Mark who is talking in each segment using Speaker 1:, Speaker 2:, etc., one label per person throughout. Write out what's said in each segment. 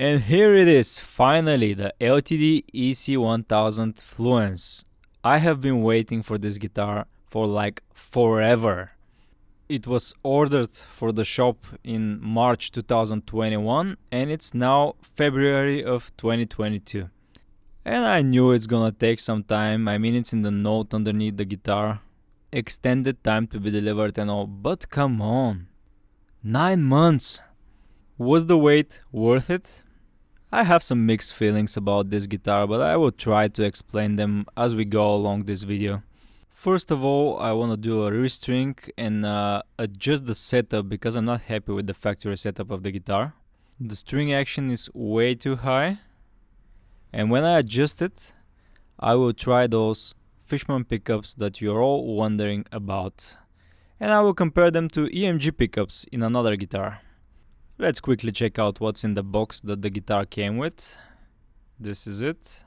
Speaker 1: And here it is, finally, the LTD EC-1000 FLUENCE. I have been waiting for this guitar for like forever. It was ordered for the shop in March 2021 and it's now February of 2022. And I knew it's gonna take some time. I mean, it's in the note underneath the guitar. Extended time to be delivered and all, but come on. 9 months. Was the wait worth it? I have some mixed feelings about this guitar, but I will try to explain them as we go along this video. First of all, I want to do a restring and adjust the setup because I'm not happy with the factory setup of the guitar. The string action is way too high, and when I adjust it, I will try those Fishman pickups that you're all wondering about, and I will compare them to EMG pickups in another guitar. Let's quickly check out what's in the box that the guitar came with. This is it.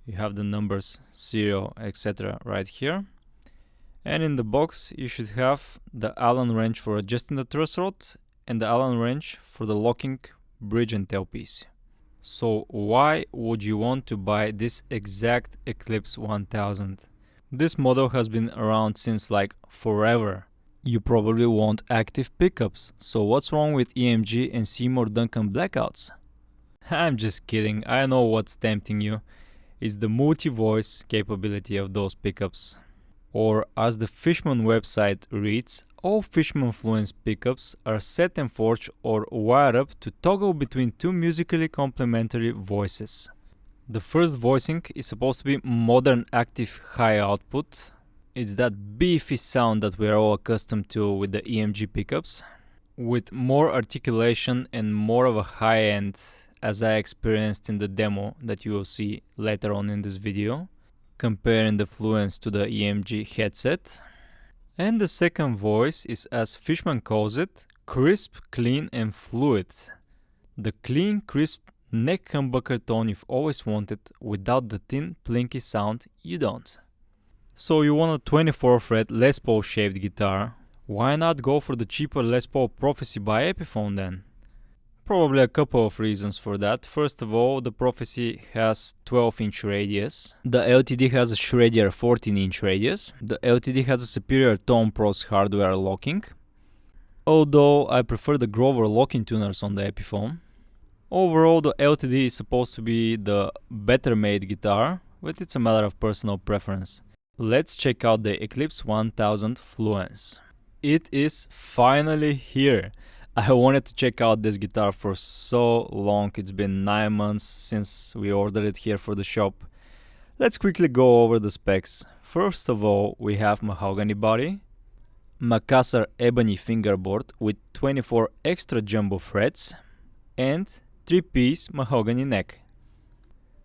Speaker 1: You have the numbers 0, etc. right here. And in the box you should have the Allen wrench for adjusting the truss rod and the Allen wrench for the locking bridge and tailpiece. So why would you want to buy this exact Eclipse 1000? This model has been around since like forever. You probably want active pickups, so what's wrong with EMG and Seymour Duncan blackouts? I'm just kidding, I know what's tempting you. It's the multi-voice capability of those pickups. Or as the Fishman website reads, all Fishman Fluence pickups are set and forged or wired up to toggle between two musically complementary voices. The first voicing is supposed to be modern active high output. It's that beefy sound that we are all accustomed to with the EMG pickups, with more articulation and more of a high end, as I experienced in the demo that you will see later on in this video, comparing the Fluence to the EMG headset. And the second voice is, as Fishman calls it, crisp, clean and fluid. The clean, crisp neck humbucker tone you've always wanted without the thin, plinky sound you don't. So you want a 24 fret Les Paul shaped guitar, why not go for the cheaper Les Paul Prophecy by Epiphone then? Probably a couple of reasons for that. First of all, the Prophecy has 12-inch radius, the LTD has a shreddier 14-inch radius, the LTD has a superior Tone Pros hardware locking, although I prefer the Grover locking tuners on the Epiphone. Overall, the LTD is supposed to be the better made guitar, but it's a matter of personal preference. Let's check out the Eclipse 1000 FLUENCE. It is finally here. I wanted to check out this guitar for so long. It's been 9 months since we ordered it here for the shop. Let's quickly go over the specs. First of all, we have mahogany body, Macassar ebony fingerboard with 24 extra jumbo frets, and 3-piece mahogany neck.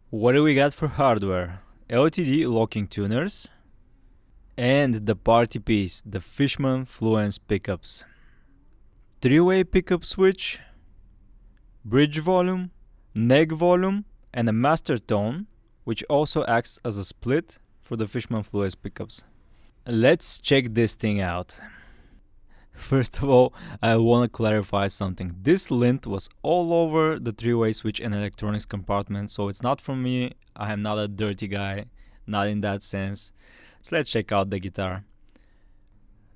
Speaker 1: What do we got for hardware? LTD locking tuners, and the party piece, the Fishman Fluence pickups. 3-way pickup switch, bridge volume, neck volume, and a master tone, which also acts as a split for the Fishman Fluence pickups. Let's check this thing out. First of all, I want to clarify something. This lint was all over the 3-way switch and electronics compartment, so it's not from me. I am not a dirty guy, not in that sense. So let's check out the guitar.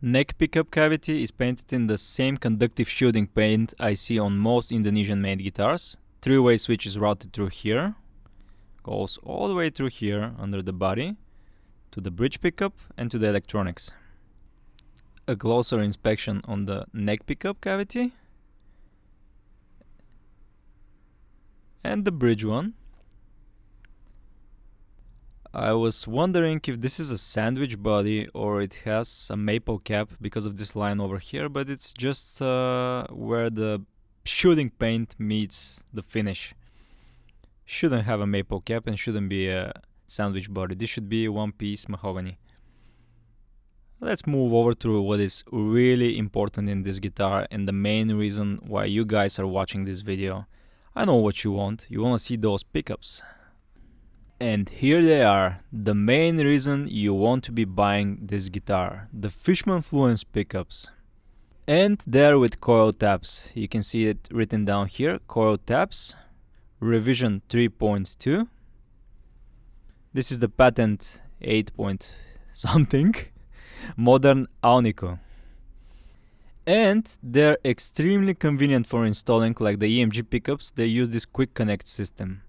Speaker 1: Neck pickup cavity is painted in the same conductive shielding paint I see on most Indonesian made guitars. 3-way switch is routed through here, goes all the way through here under the body, to the bridge pickup and to the electronics. A closer inspection on the neck pickup cavity and the bridge one. I was wondering if this is a sandwich body or it has a maple cap because of this line over here, but it's just where the shielding paint meets the finish. Shouldn't have a maple cap and shouldn't be a sandwich body. This should be 1-piece mahogany. Let's move over to what is really important in this guitar and the main reason why you guys are watching this video. I know what you want. You want to see those pickups. And here they are, the main reason you want to be buying this guitar, the Fishman Fluence pickups. And there with coil tabs, you can see it written down here, coil tabs, revision 3.2. This is the patent 8 point something, modern Aunico. And they're extremely convenient for installing, like the EMG pickups, they use this quick connect system.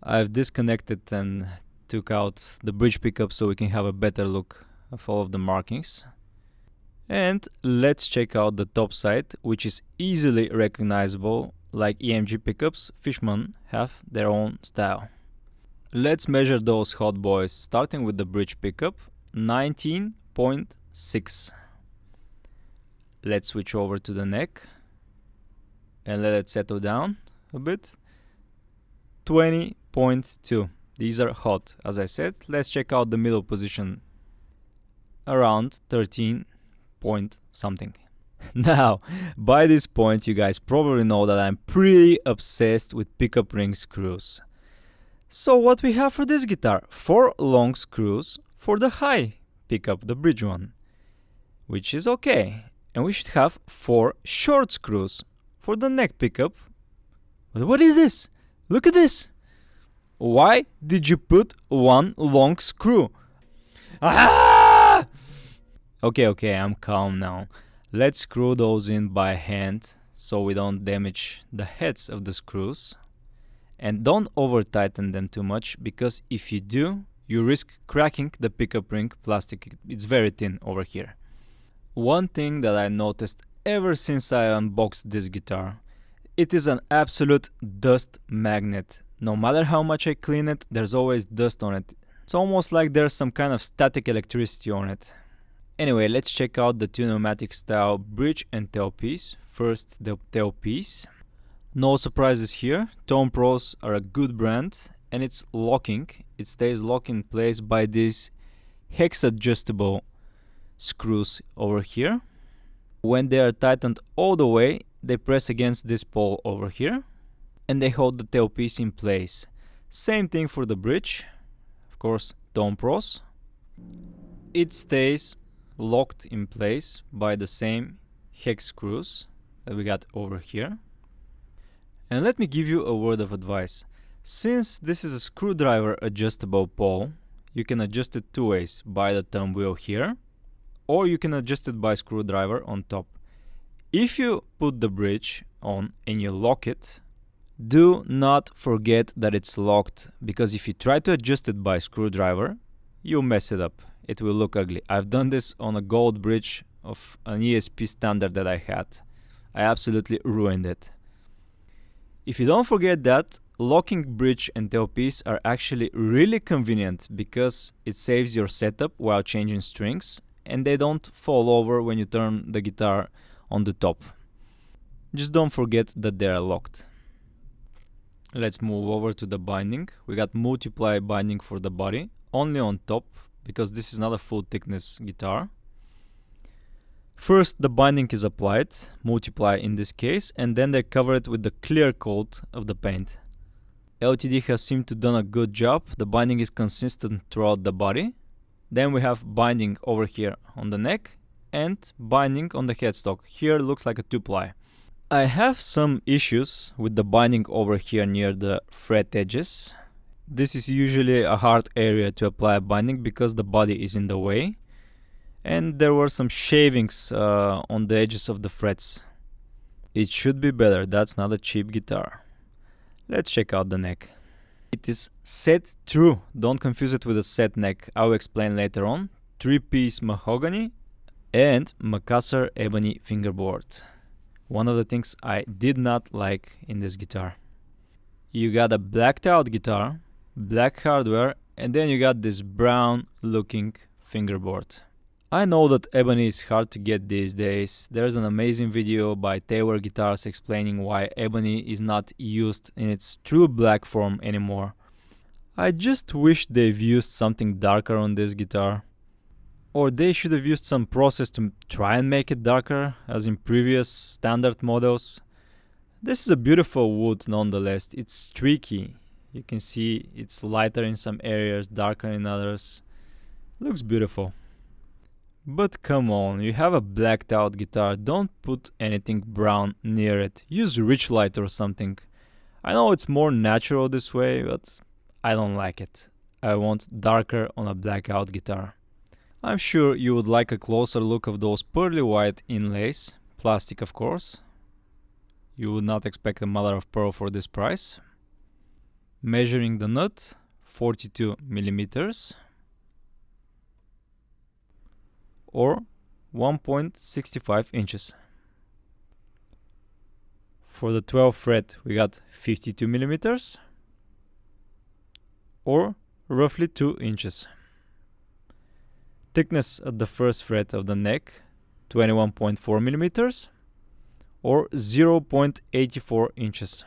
Speaker 1: I've disconnected and took out the bridge pickup so we can have a better look of all of the markings. And let's check out the top side, which is easily recognizable. Like EMG pickups, Fishman have their own style. Let's measure those hot boys, starting with the bridge pickup, 19.6. Let's switch over to the neck and let it settle down a bit. 20.2. These are hot, as I said. Let's check out the middle position, around 13 point something. Now, by this point, you guys probably know that I'm pretty obsessed with pickup ring screws. So what we have for this guitar? 4 long screws for the high pickup, the bridge one, which is okay. And we should have 4 short screws for the neck pickup. But what is this? Look at this! Why did you put 1 long screw? Ah! Okay, I'm calm now. Let's screw those in by hand so we don't damage the heads of the screws. And don't over tighten them too much, because if you do, you risk cracking the pickup ring plastic. It's very thin over here. One thing that I noticed ever since I unboxed this guitar, it is an absolute dust magnet. No matter how much I clean it, there's always dust on it. It's almost like there's some kind of static electricity on it. Anyway, let's check out the two pneumatic style bridge and tailpiece. First, the tailpiece. No surprises here. Tone Pros are a good brand, and it's locking. It stays locked in place by these hex adjustable screws over here. When they are tightened all the way, they press against this pole over here and they hold the tailpiece in place. Same thing for the bridge. Of course, Tone Pros. It stays locked in place by the same hex screws that we got over here. And let me give you a word of advice. Since this is a screwdriver adjustable pole, you can adjust it two ways, by the thumb wheel here, or you can adjust it by screwdriver on top. If you put the bridge on and you lock it, do not forget that it's locked, because if you try to adjust it by screwdriver, you'll mess it up. It will look ugly. I've done this on a gold bridge of an ESP standard that I had. I absolutely ruined it. If you don't forget that, locking bridge and tailpiece are actually really convenient, because it saves your setup while changing strings and they don't fall over when you turn the guitar on the top. Just don't forget that they are locked. Let's move over to the binding. We got multiply binding for the body, only on top, because this is not a full thickness guitar. First, the binding is applied, multiply in this case, and then they cover it with the clear coat of the paint. LTD has seemed to done a good job. The binding is consistent throughout the body. Then we have binding over here on the neck and binding on the headstock. Here looks like a 2-ply. I have some issues with the binding over here near the fret edges. This is usually a hard area to apply a binding because the body is in the way. And there were some shavings on the edges of the frets. It should be better. That's not a cheap guitar. Let's check out the neck. It is set through. Don't confuse it with a set neck. I will explain later on. 3-piece mahogany and Macassar ebony fingerboard. One of the things I did not like in this guitar. You got a blacked out guitar, black hardware, and then you got this brown looking fingerboard. I know that ebony is hard to get these days. There's an amazing video by Taylor Guitars explaining why ebony is not used in its true black form anymore. I just wish they've used something darker on this guitar. Or they should have used some process to try and make it darker, as in previous standard models. This is a beautiful wood nonetheless. It's streaky. You can see it's lighter in some areas, darker in others. Looks beautiful. But come on, you have a blacked out guitar, don't put anything brown near it. Use rich light or something. I know it's more natural this way, but I don't like it. I want darker on a blackout guitar. I'm sure you would like a closer look of those pearly white inlays, plastic of course. You would not expect a mother of pearl for this price. Measuring the nut, 42 millimeters. Or 1.65 inches. For the 12th fret we got 52 millimeters or roughly 2 inches. Thickness at the first fret of the neck 21.4 millimeters or 0.84 inches.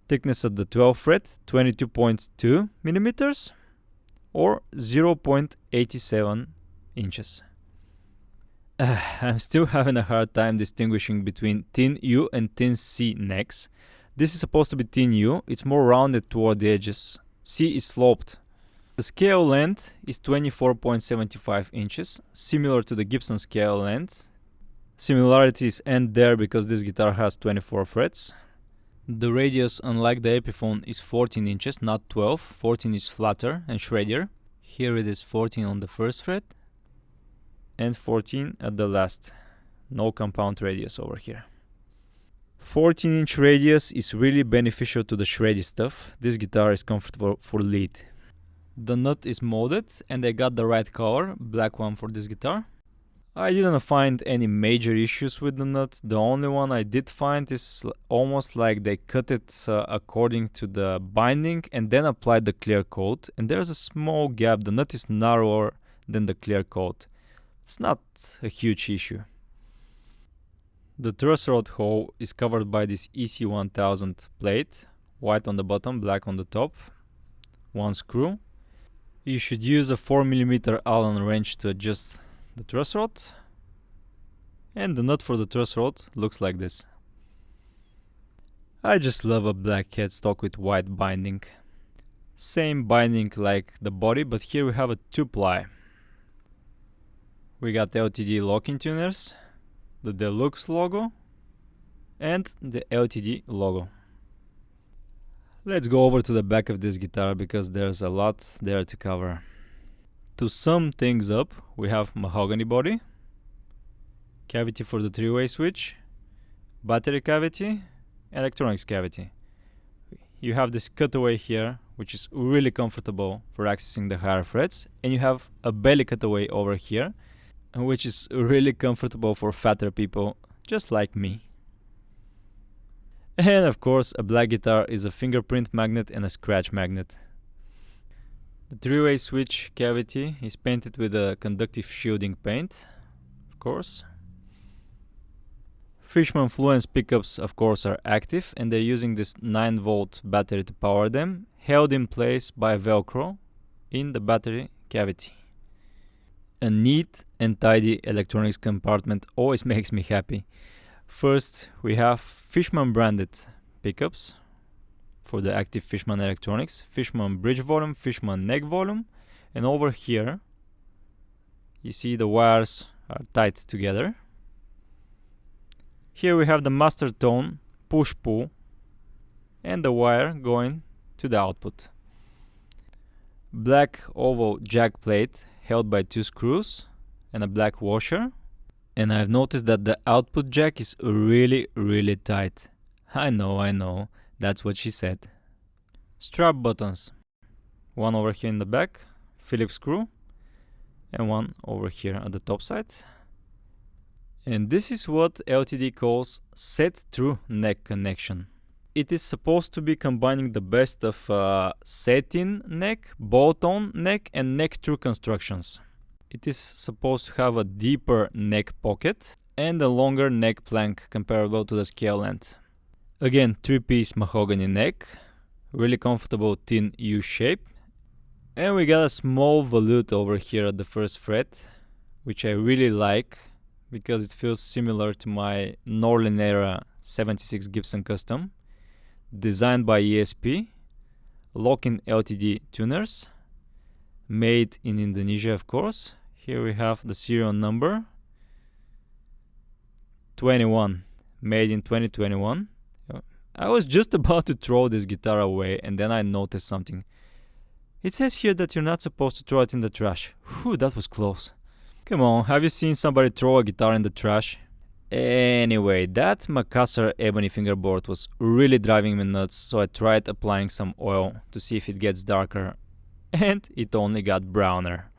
Speaker 1: Thickness at the 12th fret 22.2 millimeters or 0.87 inches. I'm still having a hard time distinguishing between thin U and thin C necks. This is supposed to be thin U, it's more rounded toward the edges. C is sloped. The scale length is 24.75 inches, similar to the Gibson scale length. Similarities end there because this guitar has 24 frets. The radius, unlike the Epiphone, is 14 inches, not 12. 14 is flatter and shreddier. Here it is 14 on the first fret and 14 at the last. No compound radius over here. 14-inch radius is really beneficial to the shreddy stuff. This guitar is comfortable for lead. The nut is molded and I got the right color, black one for this guitar. I didn't find any major issues with the nut. The only one I did find is almost like they cut it according to the binding and then applied the clear coat. And there's a small gap. The nut is narrower than the clear coat. It's not a huge issue. The truss rod hole is covered by this EC-1000 plate. White on the bottom, black on the top. One screw. You should use a 4mm Allen wrench to adjust the truss rod. And the nut for the truss rod looks like this. I just love a black headstock with white binding. Same binding like the body, but here we have a 2-ply. We got LTD locking tuners, the Deluxe logo, and the LTD logo. Let's go over to the back of this guitar because there's a lot there to cover. To sum things up, we have mahogany body, cavity for the 3-way switch, battery cavity, electronics cavity. You have this cutaway here, which is really comfortable for accessing the higher frets, and you have a belly cutaway over here, which is really comfortable for fatter people, just like me. And of course, a black guitar is a fingerprint magnet and a scratch magnet. The 3-way switch cavity is painted with a conductive shielding paint, of course. Fishman Fluence pickups, of course, are active and they're using this 9-volt battery to power them, held in place by Velcro in the battery cavity. A neat and tidy electronics compartment always makes me happy. First, we have Fishman branded pickups for the active Fishman electronics, Fishman bridge volume, Fishman neck volume, and over here you see the wires are tied together. Here we have the master tone push-pull and the wire going to the output. Black oval jack plate held by 2 screws and a black washer. And I've noticed that the output jack is really tight. I know, that's what she said. Strap buttons. One over here in the back, Phillips screw, and one over here at the top side. And this is what LTD calls set-through neck connection. It is supposed to be combining the best of set-in neck, bolt-on neck, and neck-through constructions. It is supposed to have a deeper neck pocket and a longer neck plank comparable to the scale length. Again, 3-piece mahogany neck, really comfortable thin U shape. And we got a small volute over here at the first fret, which I really like because it feels similar to my Norlin era 76 Gibson Custom, designed by ESP, lock-in LTD tuners, made in Indonesia of course. Here we have the serial number 21, made in 2021. I was just about to throw this guitar away, and then I noticed something. It says here that you're not supposed to throw it in the trash. Whew, that was close. Come on, have you seen somebody throw a guitar in the trash? Anyway, that Macassar ebony fingerboard was really driving me nuts, so I tried applying some oil to see if it gets darker, and it only got browner.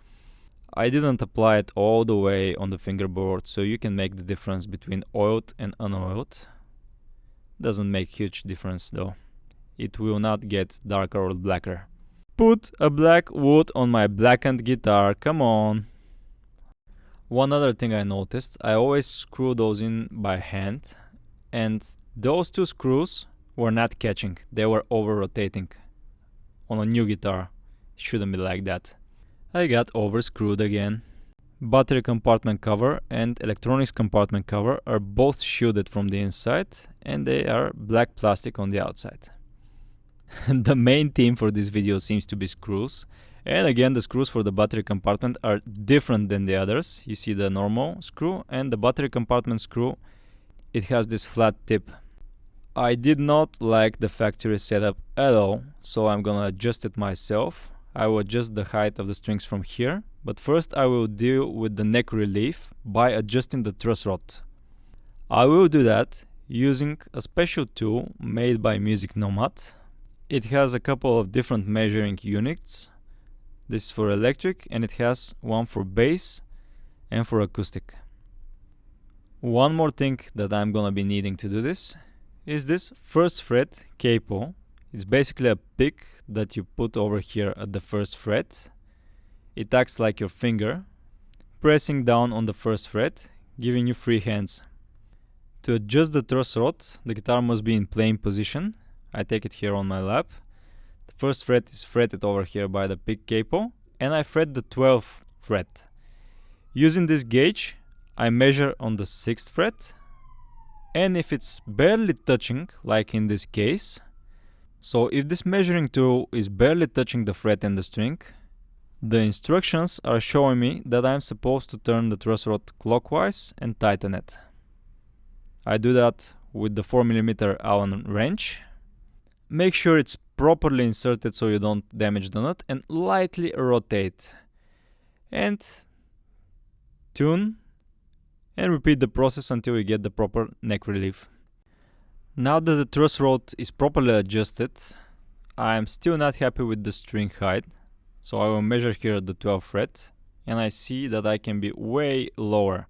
Speaker 1: I didn't apply it all the way on the fingerboard, so you can make the difference between oiled and unoiled. Doesn't make huge difference though. It will not get darker or blacker. Put a black wood on my blackened guitar, come on. One other thing I noticed, I always screw those in by hand, and those two screws were not catching, they were over rotating. On a new guitar, it shouldn't be like that. I got over screwed again. Battery compartment cover and electronics compartment cover are both shielded from the inside, and they are black plastic on the outside. The main theme for this video seems to be screws, and again the screws for the battery compartment are different than the others. You see the normal screw and the battery compartment screw, it has this flat tip. I did not like the factory setup at all, so I'm gonna adjust it myself. I will adjust the height of the strings from here, but first I will deal with the neck relief by adjusting the truss rod. I will do that using a special tool made by Music Nomad. It has a couple of different measuring units. This is for electric, and it has one for bass and for acoustic. One more thing that I'm gonna be needing to do this is this first fret capo. It's basically a pick that you put over here at the first fret. It acts like your finger, pressing down on the first fret, giving you free hands. To adjust the truss rod, the guitar must be in playing position. I take it here on my lap. The first fret is fretted over here by the pick capo, and I fret the 12th fret. Using this gauge, I measure on the 6th fret, and if it's barely touching, like in this case, so if this measuring tool is barely touching the fret and the string, the instructions are showing me that I'm supposed to turn the truss rod clockwise and tighten it. I do that with the 4mm Allen wrench. Make sure it's properly inserted so you don't damage the nut, and lightly rotate. And tune and repeat the process until you get the proper neck relief. Now that the truss rod is properly adjusted, I am still not happy with the string height, so I will measure here at the 12th fret, and I see that I can be way lower.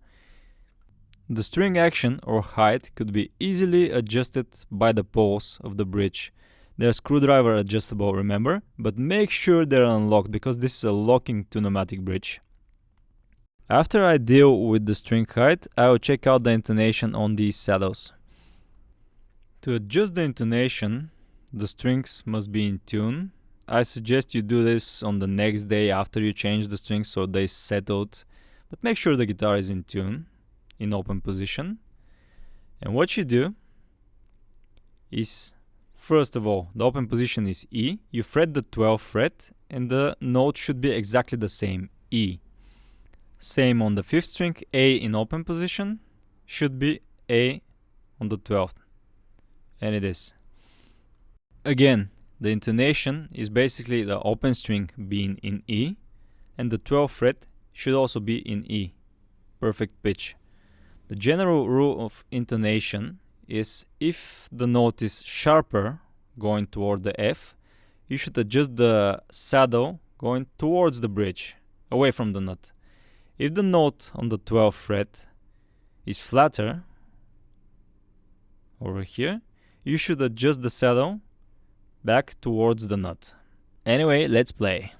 Speaker 1: The string action or height could be easily adjusted by the poles of the bridge. They're screwdriver adjustable, remember, but make sure they're unlocked because this is a locking to pneumatic bridge. After I deal with the string height, I will check out the intonation on these saddles. To adjust the intonation, the strings must be in tune. I suggest you do this on the next day after you change the strings so they settled, but make sure the guitar is in tune, in open position. And what you do is, first of all, the open position is E. You fret the 12th fret and the note should be exactly the same, E. Same on the 5th string, A in open position should be A on the 12th. And it is. Again, the intonation is basically the open string being in E, and the 12th fret should also be in E. Perfect pitch. The general rule of intonation is if the note is sharper going toward the F, you should adjust the saddle going towards the bridge, away from the nut. If the note on the 12th fret is flatter, over here, you should adjust the saddle back towards the nut. Anyway, let's play.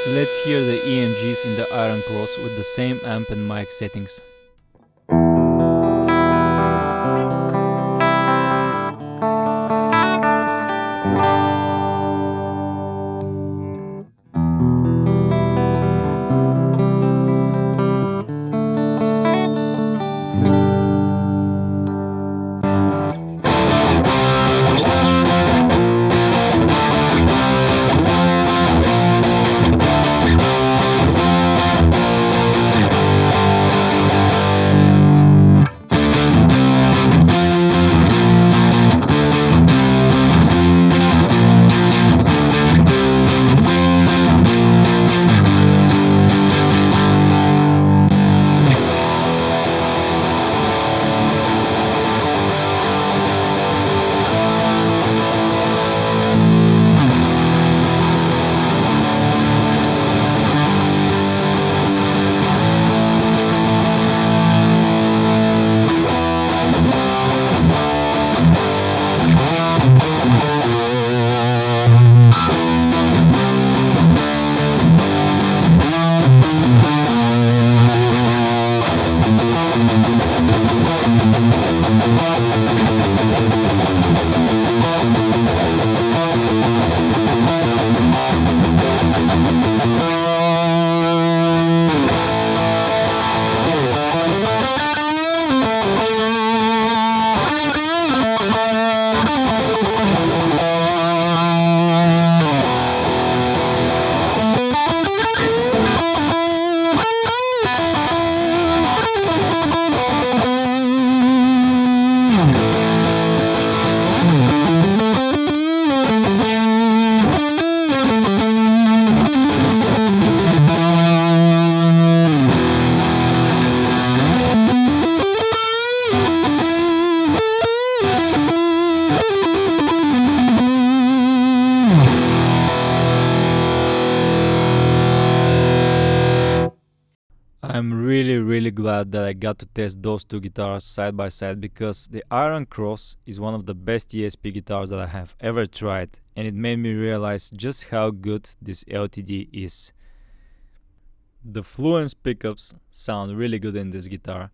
Speaker 1: Let's hear the EMGs in the Iron Cross with the same amp and mic settings. I'm really glad that I got to test those two guitars side by side, because the Iron Cross is one of the best ESP guitars that I have ever tried, and it made me realize just how good this LTD is. The Fluence pickups sound really good in this guitar.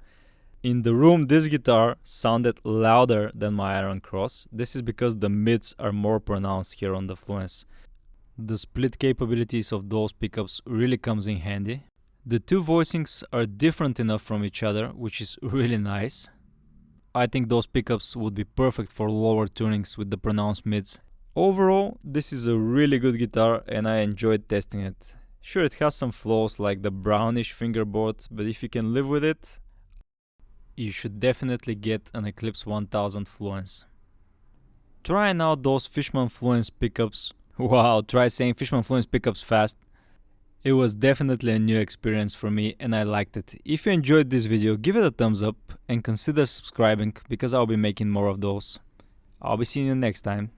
Speaker 1: In the room, this guitar sounded louder than my Iron Cross. This is because the mids are more pronounced here on the Fluence. The split capabilities of those pickups really comes in handy. The two voicings are different enough from each other, which is really nice. I think those pickups would be perfect for lower tunings with the pronounced mids. Overall, this is a really good guitar and I enjoyed testing it. Sure, it has some flaws like the brownish fingerboard, but if you can live with it, you should definitely get an Eclipse 1000 Fluence. Trying out those Fishman Fluence pickups. Wow, try saying Fishman Fluence pickups fast. It was definitely a new experience for me and I liked it. If you enjoyed this video, give it a thumbs up and consider subscribing, because I'll be making more of those. I'll be seeing you next time.